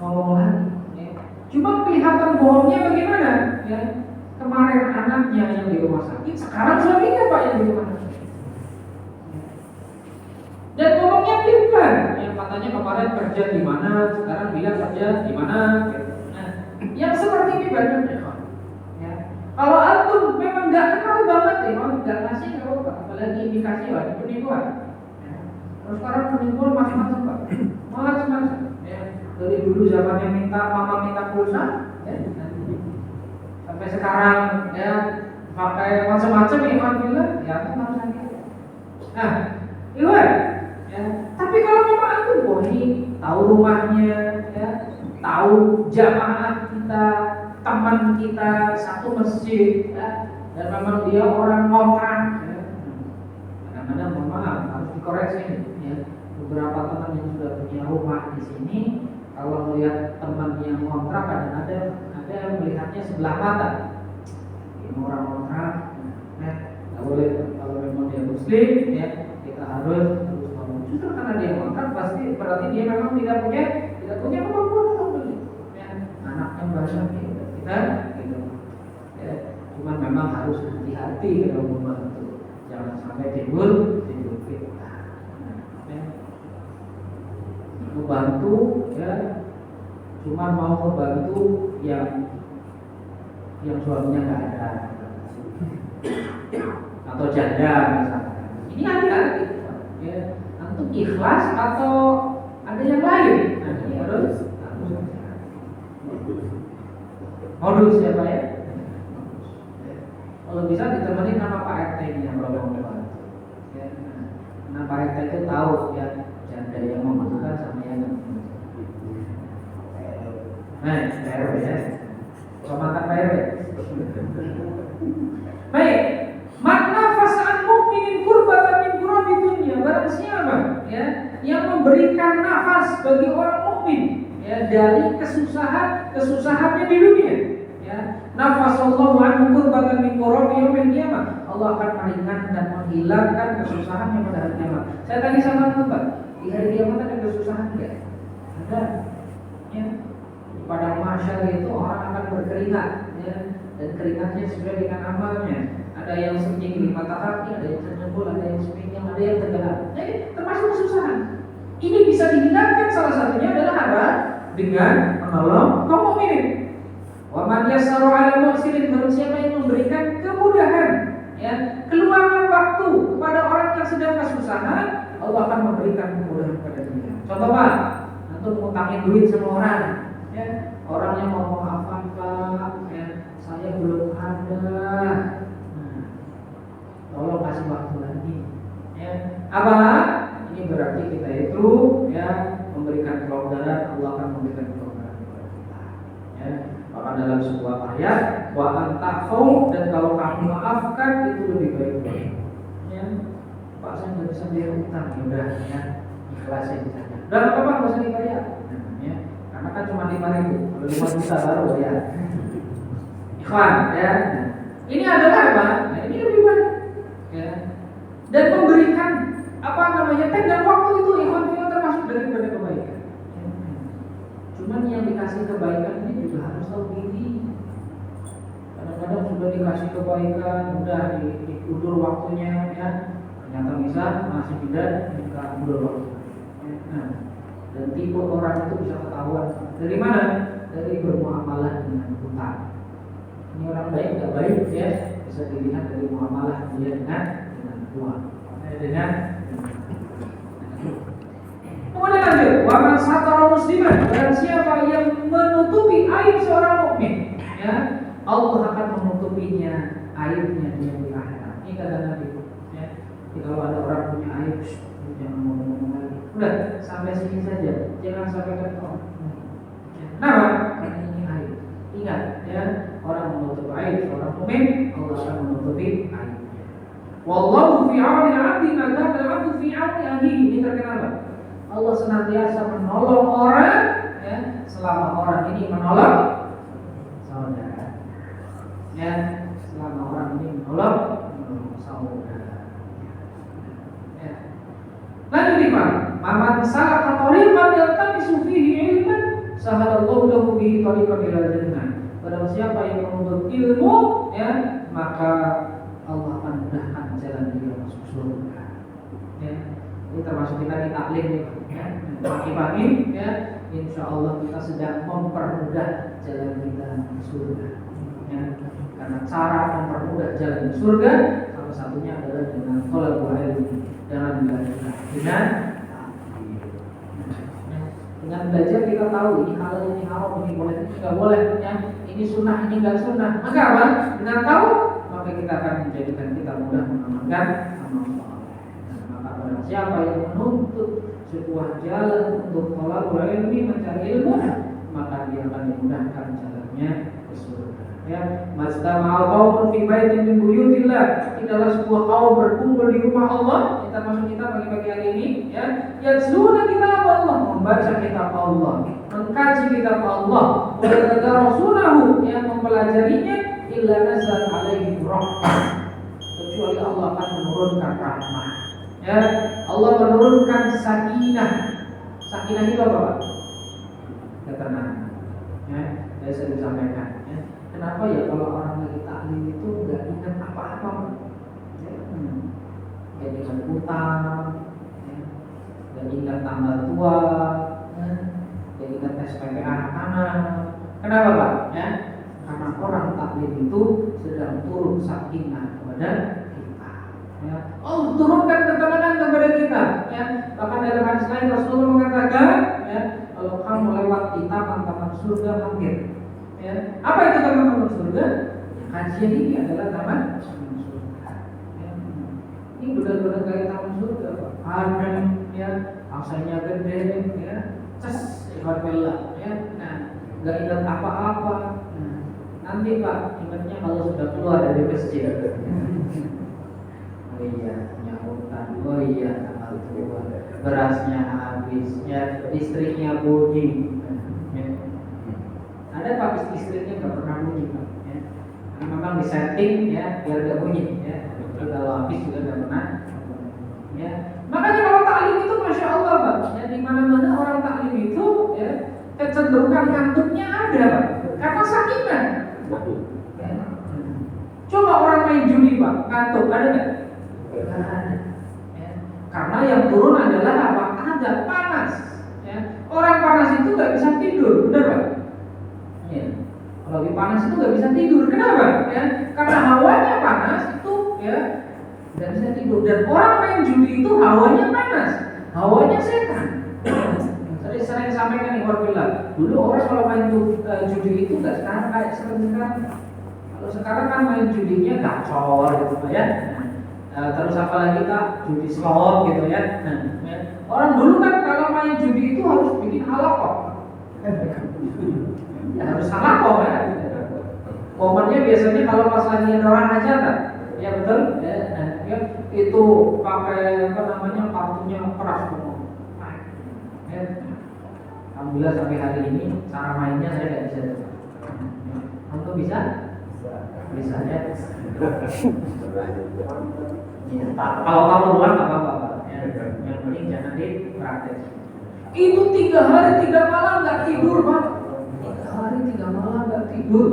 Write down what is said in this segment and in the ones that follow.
ngomong lagi. Ya. Cuma kelihatan bohongnya bagaimana? Ya. Kemarin anaknya yang di rumah sakit, sekarang suaminya Pak yang di rumah sakit. Dan ngomongnya pelan, yang katanya kemarin kerja di mana, sekarang bilang kerja di mana. Nah, yang seperti ini banyak ya. Kalau antum memang nggak kenal banget ya, mau nggak ngasih nggak apa-apa, apalagi indikasi lah penipuan. Ya. Terus sekarang penipuan macam-macam Pak, macam-macam. Ya. Dari dulu zamannya mama minta pulsa, ya. Sampai sekarang ya pakai macam-macam ya, alhamdulillah ya itu maksudnya. Nah, Iwan. Ya. Tapi kalau memang antum bohong, tahu rumahnya, ya, tahu jamaah kita, teman kita satu masjid, ya, dan memang dia orang ngontrak, ya. Kadang-kadang mohon maaf harus dikoreksi, ya. Beberapa teman yang sudah punya rumah di sini, kalau melihat teman yang ngontrak kadang-kadang ada yang melihatnya sebelah mata. Ini orang ngontrak, ya, nggak boleh. Kalau memang dia muslim, ya, kita harus justru karena dia ngontrak pasti berarti dia memang tidak punya kemampuan untuk beli. Ya, anaknya banyak kita gitu. Ya, cuman memang harus hati-hati kalau membantu. Jangan sampai timbul fitnah. Ya. Membantu ya, cuman mau membantu yang suaminya nggak ada atau janda misalnya. Ini hati-hati. Ya. Untuk ikhlas atau ada yang lain? Modus ya Pak ya. Kalau bisa ditemani nama Pak RT ini yang belum membantu. Ya, nah Pak RT itu tahu ya janda yang membutuhkan sama yang membutuhkan. Nah, Pak RW ya. Kecamatan Pak RW. Baik. Makna fasaan mukminin kurbatan min kurabi dunya, barang siapa ya yang memberikan nafas bagi orang mukmin ya dari kesusahannya di dunia ya, nafasallahu anhu kurbatan min kurabi yaumil qiyamah, Allah akan meringankan dan menghilangkan kesusahannya pada hari kiamat. Saya tadi sama Pak, di hari kiamat ada kesusahan enggak? Ada ya. Pada mahsyar itu orang akan berkeringat ya, dan keringatnya sesuai dengan amalnya. Ada yang setinggi mata kaki, ada yang terjebol, ada yang sepinggang, ada yang tergelam. Jadi termasuk kesusahan. Ini bisa dihilangkan salah satunya adalah apa? Dengan menolong kaum mukminin. Wa man yassara 'ala muhsinin, barang siapa yang memberikan kemudahan, ya, keluangan waktu kepada orang yang sedang kesusahan, Allah akan memberikan kemudahan kepada dia. Contoh Pak, antum ngutangin duit sama orang, ya, orang yang mau maafkan Pak, ya, saya belum ada. Tolong kasih waktu lagi. Ya. Apa? Ini berarti kita itu ya memberikan kelonggaran, Allah akan memberikan kelonggaran kepada kita. Ya. Maka dalam sebuah ayat, wa anta'fu, dan kalau kamu maafkan itu lebih baik. Ya. Pak saya nggak bisa bayar utang, ya udah ya ikhlasin saja. Dan apa nggak usah dibayar. Ya. Karena kan cuma 5.000, kalau 5 juta baru ya. Ikhwan ya. Ini adalah apa? Nah, ini lebih baik. Ya. Dan memberikan tenggang waktu itu ikhwan fillah termasuk daripada kebaikan. Ya. Cuman yang dikasih kebaikan ini juga harus tahu diri. Kadang-kadang sudah dikasih kebaikan, udah diundur waktunya, ya ternyata bisa masih tidak diundur waktunya. Nah, dan tipe orang itu bisa ketahuan dari mana? Dari bermuamalah dengan hutang. Ini orang baik nggak baik ya, bisa dilihat dari muamalah dia dengan uang. Dengan kemudian lanjut, wa man satara musliman, dan siapa yang menutupi aib seorang mukmin, ya Allah akan menutupinya aibnya dia di akhirat. Ini kata Nabi. Ya, jadi kalau ada orang punya aib, jangan ngomong-ngomong lagi. Udah sampai sini saja, jangan sampai ke orang. Kenapa? Karena ini aib. Ingat ya, orang menutup aib seorang mukmin, Allah akan menutupi aibnya. Wallahu fi 'auni 'abdi ma kana 'abdu fi 'auni akhihi. Ini terkenal. Allah senantiasa menolong orang ya, selama orang ini menolong saudara. Ya, selama orang ini menolong saudara. Ya. Lanjut nih Pak. Maman salaka tariqan yaltamisu fihi ilman sahalallahu bihi thariqan ilal jannah. Barang siapa yang menuntut ilmu, ya, maka Allah akan mudahkan jalan dia masuk surga. Ya. Ini termasuk kita di taklim, ya. Pagi-pagi, ya, insya Allah kita sedang mempermudah jalan kita ke surga. Ya. Karena cara mempermudah jalan ke surga salah satunya adalah dengan thalabul ilmi, dengan belajar, dengan belajar kita tahu ini halal, ini haram, ini boleh, ini nggak boleh, ya. Ini sunnah, ini nggak sunnah. Maka apa? Dengan tahu, maka kita akan menjadikan kita mudah mengamalkan amal saleh. Maka barang siapa yang menuntut sebuah jalan untuk thalabul ilmi, mencari ilmu, maka dia akan dimudahkan jalannya ke surga. Ya, mastama'al qaumun fi baitin min buyutillah. Tidaklah sebuah kaum berkumpul di rumah Allah. Kita masuk kita pagi-pagi hari ini, ya. Yatluna kitab Allah, membaca kitab Allah, mengkaji kitab Allah, wa yatadarasunahu, yang mempelajarinya, illa nazal alaihi rahmah. Kecuali Allah akan menurunkan rahmah. Ya, Allah menurunkan sakinah. Sakinah itu apa, Pak? Ketenangan. Ya, saya sering sampaikan. Ya. Kenapa ya kalau orang lagi taklim itu nggak ingat apa-apa, ya, nggak ingat utang, ya, nggak ingat tanggal tua, ya, nggak ingat SPP anak-anak. Kenapa, Pak? Ya, karena orang taklim itu sedang turun sakinah kepada kita. Ya. Oh, turunkan ketenangan kepada kita. Ya. Bahkan dalam hadis lain Rasulullah mengatakan, ya, kalau kamu lewat di taman-taman surga hampir. Ya. Apa itu taman-taman surga? Ya, kajian ini adalah taman surga. Ya. Ini benar-benar kayak taman surga, Pak. Adem, ya, asalnya gede, ya, alhamdulillah, ya. Nah, nggak ingat apa-apa. Nah, nanti Pak, ingatnya kalau sudah keluar dari masjid. Oh iya, nyautan. Oh iya, tanggal tua. Berasnya habis, ya, istrinya bunyi. Ada Pak istrinya nggak pernah bunyi, Pak. Ya. Karena memang disetting, ya, biar nggak bunyi, ya. Jadi kalau habis juga nggak pernah. Ya. Makanya kalau taklim itu masya Allah, Pak. Ya, di mana-mana orang taklim itu, ya, kecenderungan ngantuknya ada, Pak. Karena sakinah. Ya. Coba orang main judi, Pak, ngantuk ada nggak? Nggak ada. Ya. Karena yang turun adalah apa? Ada panas. Ya. Orang panas itu nggak bisa tidur, benar Pak? Ya. Kalau lagi panas itu nggak bisa tidur. Kenapa? Ya, karena hawanya panas itu, ya, nggak bisa tidur. Dan orang main judi itu hawanya panas, hawanya setan. Sering sampaikan nih warga. Dulu orang kalau main judi itu nggak sekarang kayak sekarang. Kalau sekarang kan main judinya gacor gitu, ya. Terus apa lagi Kak? Judi slot gitu, ya. Nah, ya. Orang dulu kan kalau main judi itu harus bikin halaqah. Ya harus halaqah, ya. Momennya biasanya kalau pas lagi ada orang hajatan, ya betul. Ya, nah, ya, itu pakai apa namanya kartunya keras semua. Ya. Alhamdulillah sampai hari ini cara mainnya saya nggak bisa. Kamu bisa? Bisa ya. Ya, kalau kamu doang nggak apa-apa. Ya, yang penting jangan dipraktek. Itu 3 hari 3 malam nggak tidur, Pak. 3 hari 3 malam nggak tidur.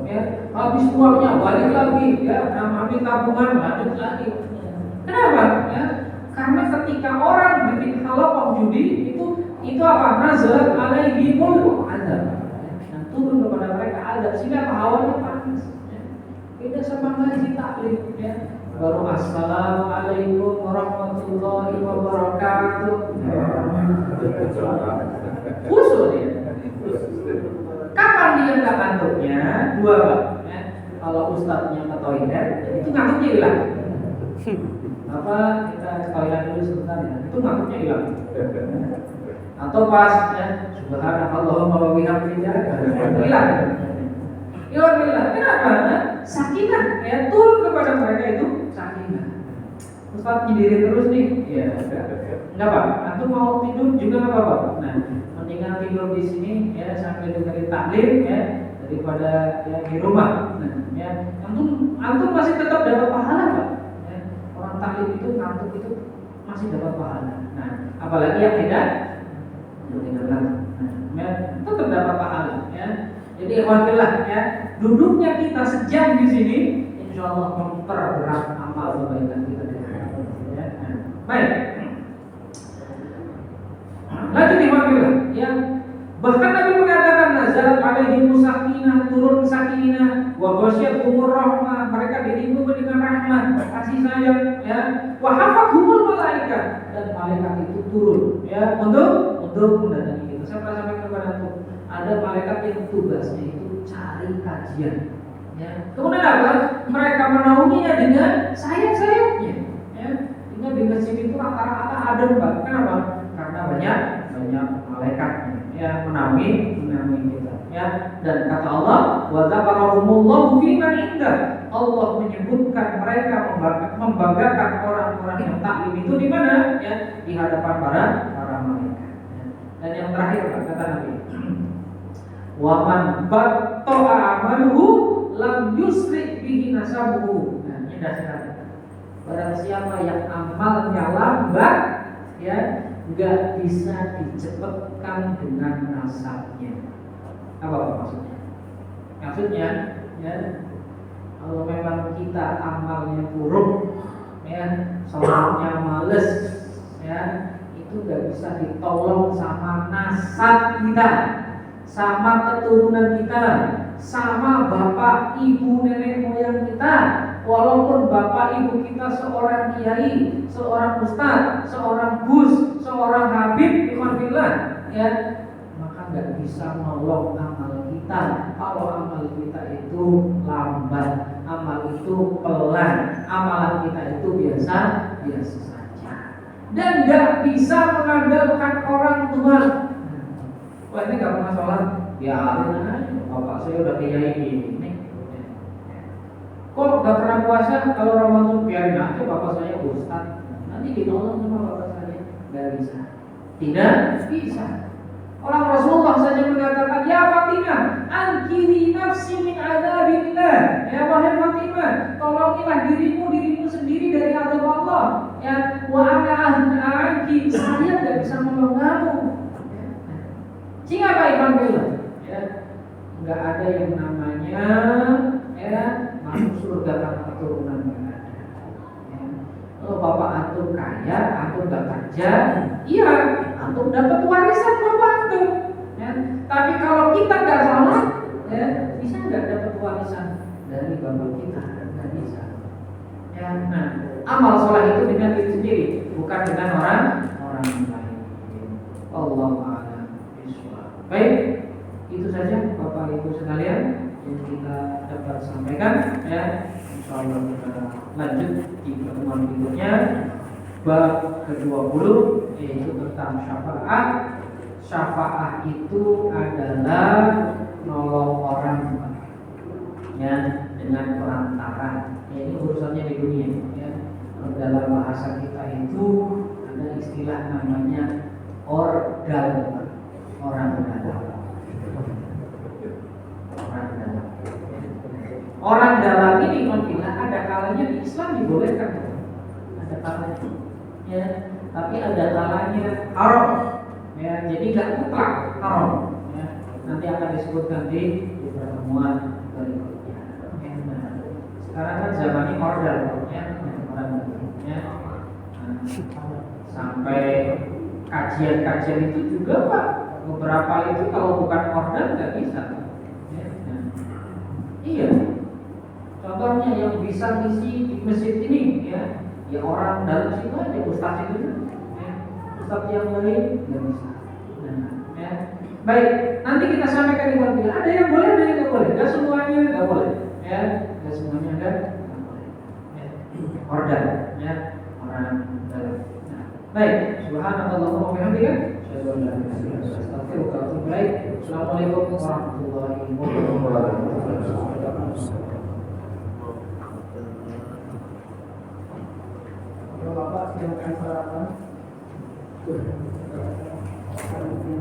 Ya, habis uangnya balik lagi, ya, ambil tabungan lanjut lagi. Kenapa? Ya, karena ketika orang bikin halaqah judi itu apa? Nazar alaihimul azab. Dan turun kepada mereka azab sehingga hawanya panas. Ya. Beda sama ngaji taklim, ya. Baru assalamualaikum warahmatullahi wabarakatuh. Khusus ya. Kapan dia nggak ngantuknya? 2 Pak. Ya. Kalau ustadznya ke toilet, itu ngantuknya hilang. Apa kita toilet dulu sebentar ya? Itu ngantuknya hilang. Atau pas ya, subhanallahumma wa bihamdihi hilang. Ya hilang. Kenapa? Sakinah ya turun kepada mereka itu sakinah. Ustaz nyindirin terus nih. Ya, enggak Pak. Antum mau tidur juga enggak apa-apa. Nah, mendingan tidur di sini ya sambil dengerin taklim ya daripada ya di rumah. Nah, ya antum masih tetap dapat pahala Pak. Ya, orang taklim itu ngantuk itu masih dapat pahala. Nah, apalagi yang tidak Ya, tetap dapat pahala ya. Jadi alhamdulillah ya, duduknya kita sejam di sini insya Allah memperberat amal kebaikan kita ya. Baik. Lanjut alhamdulillah ya. Bahkan Nabi mengatakan nazalat alaihim sakinah, turun sakinah, wa ghasyiyatuhumur rahmah, mereka dilindungi dengan rahmat, kasih sayang ya. Wa hafathumul malaikat, dan malaikat itu turun ya untuk mendatangi kita. Saya pernah sampaikan kepada antum, ada malaikat yang tugasnya itu cari kajian ya. Kemudian apa? Mereka menaunginya dengan sayap-sayapnya ya. Dengan sini itu rata-rata adem, Pak. Kenapa? Karena banyak malaikatnya ya, menaungi kita ya. Dan kata Allah, wa dzakarahumullahu fi man indah, Allah menyebutkan mereka, membanggakan orang-orang yang taklim itu di mana ya, di hadapan para malaikat ya. Dan yang terakhir kata Nabi, wa man batta'a amaluhu lam yusri bihi nasabuhu. Nah, ini dasar. Barang siapa yang amalnya lambat ya, nggak bisa dicepatkan dengan nasabnya. Apa maksudnya? Maksudnya ya, kalau memang kita amalnya buruk ya, sholatnya males ya, itu nggak bisa ditolong sama nasab kita, sama keturunan kita, sama bapak ibu nenek moyang kita. Walaupun bapak ibu kita seorang kiai, seorang ustaz, seorang gus, seorang habib, ikhwanillah ya, maka nggak bisa menolong amal kita kalau amal kita itu lambat, amal itu pelan, amalan kita itu biasa saja, dan nggak bisa mengandalkan orang tua. Wah, ini nggak pernah sholat, biarin aja, bapak saya udah kiai ini. Kok gak pernah puasa? Kalau Ramadan biarin aja, bapak saya ustaz, nanti ditolong sama bapak saya. Gak bisa. Tidak bisa. Orang Rasulullah saja mengatakan, ya Fatimah, angkiri nafsi min adzabillah. Ya wahai Fatimah, tolongilah dirimu sendiri dari azab Allah. Ya, wa ana anki, saya gak bisa menolong kamu. Sehingga apa ikhwan? Ya, gak ada yang namanya ya masuk surga tanpa keturunan, nggak ada. Ya. Kalau bapak antum kaya, antum nggak kerja, iya, antum dapat warisan bapak antum. Ya. Tapi kalau kita nggak salah, ya, bisa nggak dapat warisan dari bapak kita? Nggak bisa. Ya. Nah, amal soleh itu dengan diri sendiri, bukan dengan orang lain. Allahu a'lam bishawab. Baik, itu saja Bapak Ibu sekalian yang kita dapat sampaikan ya. Insyaallah kita lanjut di pertemuan berikutnya, bab ke-20, yaitu tentang syafaat. Syafaat itu adalah nolong orang ya dengan perantara. Ya, ini urusannya di dunia ya. Dalam bahasa kita itu ada istilah namanya ordal, orang dalam. Orang dalam ini mungkin ada kalanya di Islam dibolehkan, ada kalanya, ya. Tapi ada kalanya haram, ya. Jadi nggak mutlak haram, ya. Nanti akan disebutkan di pertemuan berikutnya. Ya. Nah, sekarang kan zamannya ordal, ya, orang ya. Nah, sampai kajian itu juga Pak, beberapa itu kalau bukan ordal nggak bisa. Ya. Nah, iya. Contohnya yang bisa ngisi di masjid ini ya orang dalam situ aja, ustaz itu ya. Ustaz yang lain nggak bisa. Nah, ya. Baik, nanti kita sampaikan di waktu. Ada yang boleh, ada yang nggak boleh. Nggak semuanya nggak boleh, ya. Nggak semuanya nggak boleh. Ya. Order, ya, orang dalam. Nah, baik, subhanallah wa bihamdika, asyhadu an la ilaha illa anta, astaghfiruka wa atubu ilaik. Assalamualaikum warahmatullahi wabarakatuh. Bapak silakan sarapan.